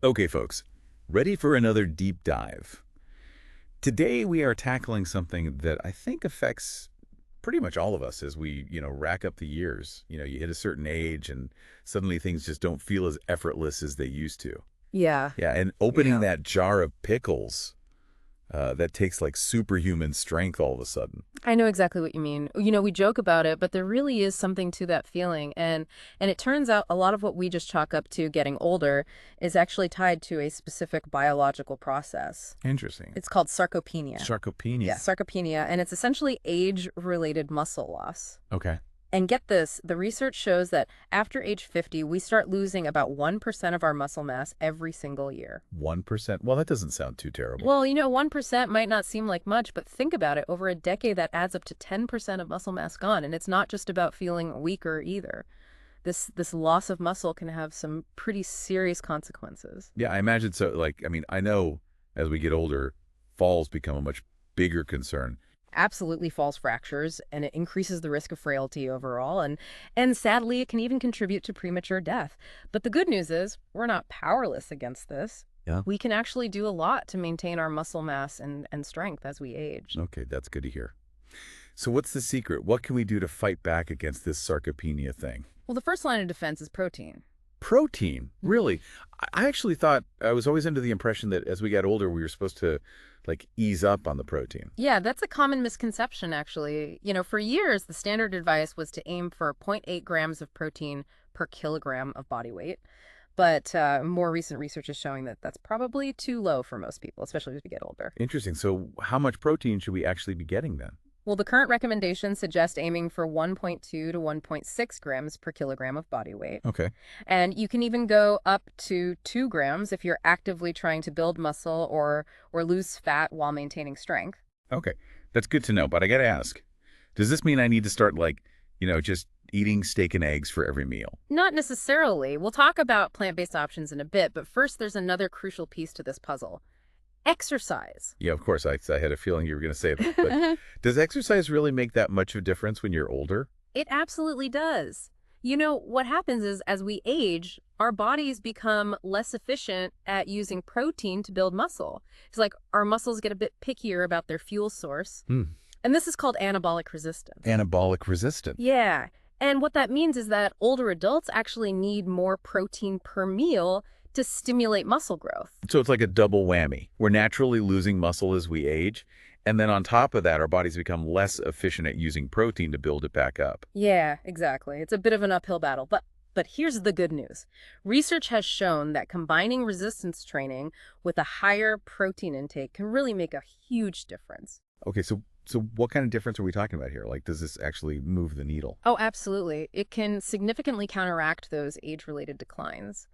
Okay, folks, ready for another deep dive. Today we are tackling something that I think affects pretty much all of us as we, rack up the years. You hit a certain age and suddenly things just don't feel as effortless as they used to. Yeah, Yeah, and opening yeah. that jar of pickles, that takes like superhuman strength all of a sudden. I know exactly what you mean. We joke about it, but there really is something to that feeling. And it turns out a lot of what we just chalk up to getting older is actually tied to a specific biological process. Interesting. It's called sarcopenia. Sarcopenia. Sarcopenia, and it's essentially age-related muscle loss. Okay. And get this, the research shows that after age 50, we start losing about 1% of our muscle mass every single year. 1%. Well, that doesn't sound too terrible. Well, 1% might not seem like much, but think about it. Over a decade, that adds up to 10% of muscle mass gone. And it's not just about feeling weaker either. This loss of muscle can have some pretty serious consequences. Yeah, I imagine so. I know as we get older, falls become a much bigger concern. Absolutely falls fractures, and it increases the risk of frailty overall. And sadly, it can even contribute to premature death. But the good news is we're not powerless against this. Yeah. We can actually do a lot to maintain our muscle mass and strength as we age. Okay, that's good to hear. So what's the secret? What can we do to fight back against this sarcopenia thing? Well, the first line of defense is protein. Protein, really? I actually thought I was always under the impression that as we got older, we were supposed to ease up on the protein. Yeah, that's a common misconception, actually. For years, the standard advice was to aim for zero point 0.8 grams of protein per kilogram of body weight. But more recent research is showing that that's probably too low for most people, especially as we get older. Interesting. So how much protein should we actually be getting then? Well, the current recommendations suggest aiming for 1.2 to 1.6 grams per kilogram of body weight. Okay. And you can even go up to 2 grams if you're actively trying to build muscle or lose fat while maintaining strength. Okay. That's good to know, but I got to ask, does this mean I need to start just eating steak and eggs for every meal? Not necessarily. We'll talk about plant-based options in a bit, but first there's another crucial piece to this puzzle. Exercise. Yeah, of course. I had a feeling you were going to say that. But does exercise really make that much of a difference when you're older? It absolutely does. What happens is as we age, our bodies become less efficient at using protein to build muscle. It's like our muscles get a bit pickier about their fuel source. Hmm. And this is called anabolic resistance. Anabolic resistant. Yeah. And what that means is that older adults actually need more protein per meal to stimulate muscle growth. So it's like a double whammy. We're naturally losing muscle as we age. And then on top of that, our bodies become less efficient at using protein to build it back up. Yeah, exactly. It's a bit of an uphill battle, but here's the good news. Research has shown that combining resistance training with a higher protein intake can really make a huge difference. Okay, so what kind of difference are we talking about here? Does this actually move the needle? Oh, absolutely. It can significantly counteract those age-related declines.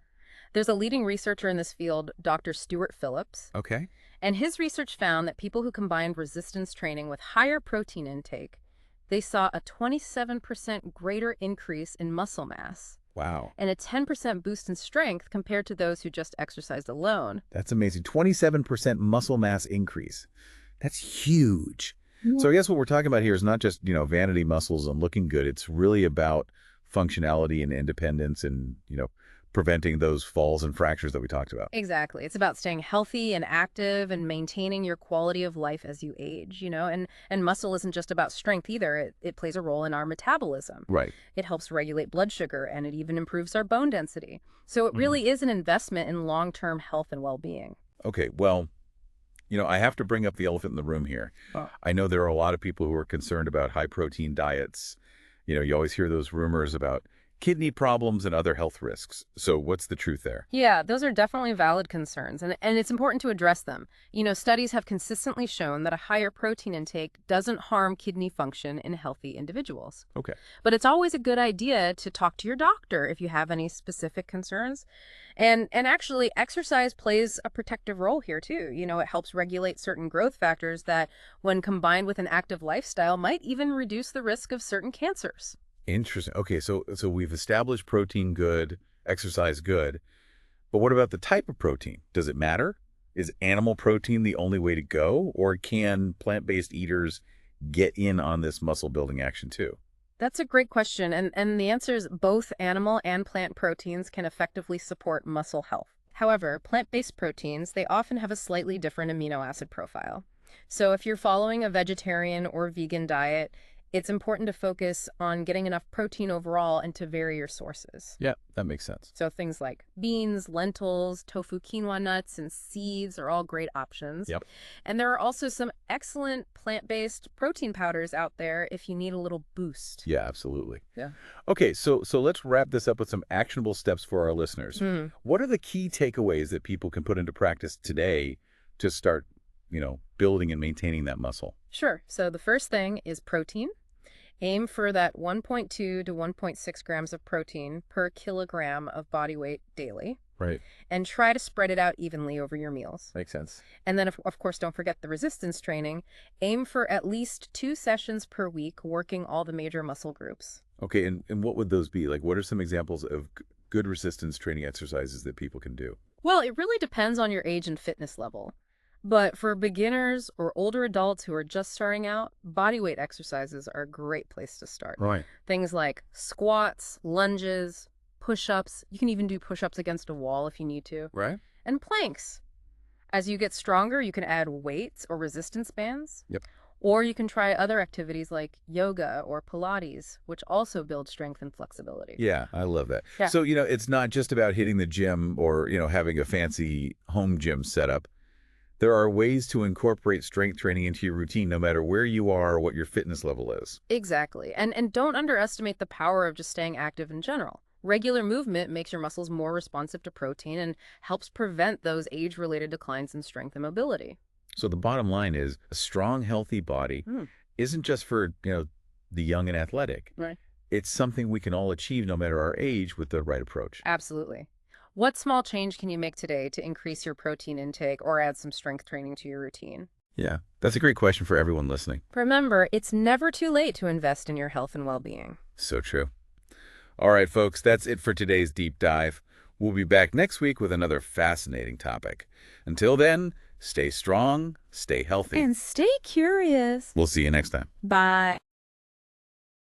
There's a leading researcher in this field, Dr. Stuart Phillips, Okay. and his research found that people who combined resistance training with higher protein intake, they saw a 27% greater increase in muscle mass Wow. and a 10% boost in strength compared to those who just exercised alone. That's amazing. 27% muscle mass increase. That's huge. So I guess what we're talking about here is not just, vanity muscles and looking good. It's really about functionality and independence and, preventing those falls and fractures that we talked about. Exactly. It's about staying healthy and active and maintaining your quality of life as you age. And muscle isn't just about strength either. It plays a role in our metabolism. Right. It helps regulate blood sugar and it even improves our bone density. So it really is an investment in long-term health and well-being. Okay. Well, I have to bring up the elephant in the room here. Oh. I know there are a lot of people who are concerned about high protein diets. You always hear those rumors about kidney problems and other health risks. So what's the truth there? Yeah, those are definitely valid concerns, and it's important to address them. Studies have consistently shown that a higher protein intake doesn't harm kidney function in healthy individuals. Okay. But it's always a good idea to talk to your doctor if you have any specific concerns. And actually, exercise plays a protective role here too. It helps regulate certain growth factors that, when combined with an active lifestyle, might even reduce the risk of certain cancers. Interesting. Okay, so we've established protein good, exercise good, but what about the type of protein? Does it matter? Is animal protein the only way to go, or can plant-based eaters get in on this muscle building action too? That's a great question, and the answer is both animal and plant proteins can effectively support muscle health. However, plant-based proteins, they often have a slightly different amino acid profile. So if you're following a vegetarian or vegan diet, it's important to focus on getting enough protein overall and to vary your sources. Yeah, that makes sense. So things like beans, lentils, tofu, quinoa nuts, and seeds are all great options. Yep. And there are also some excellent plant-based protein powders out there if you need a little boost. Yeah, absolutely. Yeah. Okay, so let's wrap this up with some actionable steps for our listeners. What are the key takeaways that people can put into practice today to start, building and maintaining that muscle? Sure. So the first thing is protein. Aim for that 1.2 to 1.6 grams of protein per kilogram of body weight daily, Right. and try to spread it out evenly over your meals. Makes sense. And then, of course, don't forget the resistance training. Aim for at least 2 sessions per week, working all the major muscle groups. Okay, and what would those be? Like, what are some examples of good resistance training exercises that people can do? Well, it really depends on your age and fitness level. But for beginners or older adults who are just starting out, bodyweight exercises are a great place to start. Right. Things like squats, lunges, push-ups. You can even do push-ups against a wall if you need to. Right. And planks. As you get stronger, you can add weights or resistance bands. Yep. Or you can try other activities like yoga or Pilates, which also build strength and flexibility. Yeah, I love that. Yeah. So, it's not just about hitting the gym or, having a fancy home gym setup. There are ways to incorporate strength training into your routine no matter where you are or what your fitness level is. Exactly. And don't underestimate the power of just staying active in general. Regular movement makes your muscles more responsive to protein and helps prevent those age-related declines in strength and mobility. So the bottom line is a strong, healthy body isn't just for, the young and athletic. Right. It's something we can all achieve no matter our age with the right approach. Absolutely. What small change can you make today to increase your protein intake or add some strength training to your routine? Yeah, that's a great question for everyone listening. Remember, it's never too late to invest in your health and well-being. So true. All right, folks, that's it for today's deep dive. We'll be back next week with another fascinating topic. Until then, stay strong, stay healthy. And stay curious. We'll see you next time. Bye.